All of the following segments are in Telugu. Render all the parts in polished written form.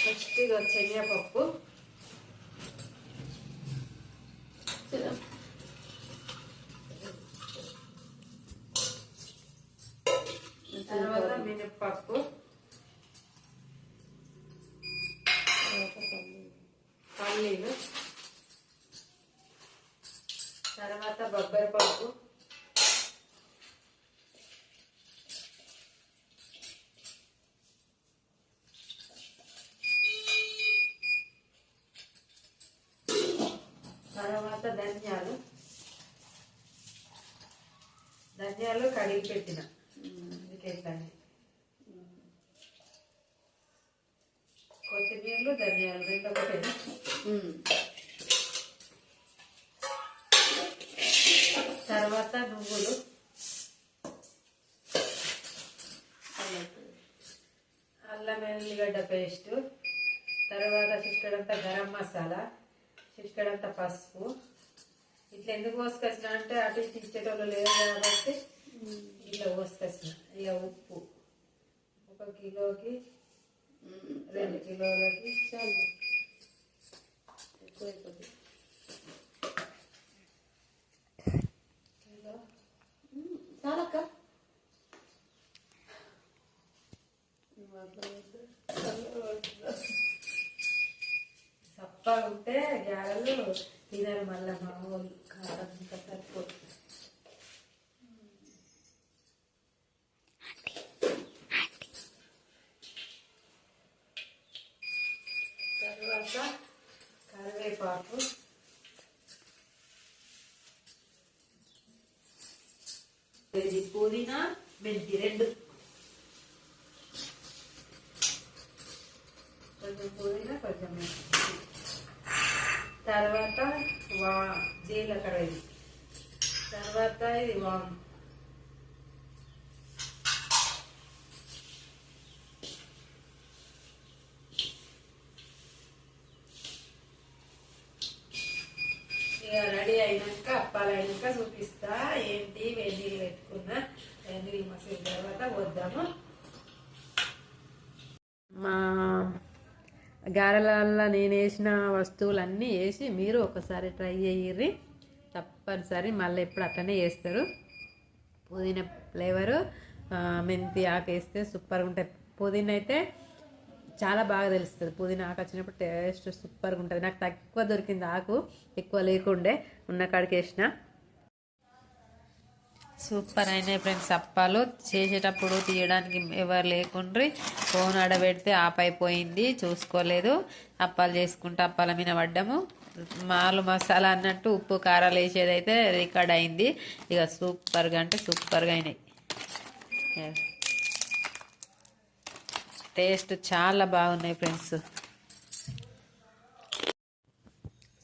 నెక్స్ట్ ఇది శనగపప్పు, తర్వాత మినప్పప్పు, పల్లీలు, తర్వాత బొబ్బరిపప్పు, తర్వాత ధనియాలు కడిగి పెట్టిన ఇంకేంటండి, కొత్తిమీరలు ధనియాలు రెండు ఒకటి, తర్వాత నువ్వులు, అల్లం ఎల్లిగడ్డ పేస్ట్, తర్వాత చిటికెడంతా గరం మసాలా, చిటికెడంతా పసుపు. ఇట్లా ఎందుకు పోసుకొచ్చిన అంటే అటు ఇటు ఇచ్చేటోళ్ళు లేదు కాబట్టి ఇట్లా పోసుకొచ్చిన. ఇక ఉప్పు 1 కిలోకి 2 కిలోలకి చాలు, ఎక్కువైపోతుంది. చాలక్క సప్పగా ఉంటే గ్యారెలు తినరు మళ్ళీ మా వాళ్ళు, కారం ఇంకా సరిపోతుంది. తర్వాత కరివేపాకు, ఇది పుదీనా మెంతి రెండు, కొంచెం పుదీనా కొంచెం మెంతి, తర్వాత జీలకర్ర, ఇది తర్వాత ఇది వాము, ఇక రెడీ అయినాక అప్పాలు అయినాక చూపిస్తా. ఏంటి వేడి పెట్టుకున్నా, వేడి మసాల తర్వాత వద్దాము. మా గారెలల్లో నేను వేసిన వస్తువులన్నీ వేసి మీరు ఒకసారి ట్రై చేయర్రి, తప్పనిసరి మళ్ళీ ఎప్పుడు అట్లనే చేస్తారు. పుదీనా ఫ్లేవరు, మెంతి ఆకు వేస్తే సూపర్గా ఉంటాయి. పుదీనా అయితే చాలా బాగా తెలుస్తుంది, పుదీనా ఆకు వచ్చినప్పుడు టేస్ట్ సూపర్గా ఉంటుంది. నాకు తక్కువ దొరికింది ఆకు, ఎక్కువ లేకుండే, ఉన్న కాడికి వేసిన. సూపర్ అయినాయి ఫ్రెండ్స్ అప్పాలు. చేసేటప్పుడు తీయడానికి ఎవరు లేకుండ్రి, ఫోన్ ఆడబెడితే ఆఫ్ అయిపోయింది, చూసుకోలేదు. అప్పాలు చేసుకుంటే అప్పాల మీద పడ్డాము. మాలు మసాలా అన్నట్టు ఉప్పు కారాలు వేసేదైతే రికార్డ్ అయింది. ఇక సూపర్గా అంటే సూపర్గా అయినాయి. టేస్ట్ చాలా బాగున్నాయి ఫ్రెండ్స్,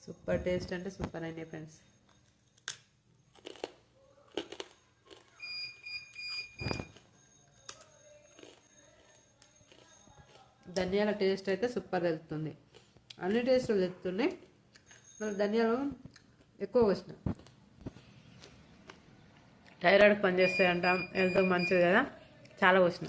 సూపర్ టేస్ట్ అంటే సూపర్ అయినాయి ఫ్రెండ్స్. ధనియాల టేస్ట్ అయితే సూపర్ తెలుస్తుంది, అన్ని టేస్ట్లు తెలుస్తున్నాయి. మరి ధనియాలు ఎక్కువ వచ్చిన థైరాయిడ్కి పనిచేస్తాయంట, హెల్త్కి మంచిది కదా, చాలా వచ్చిన.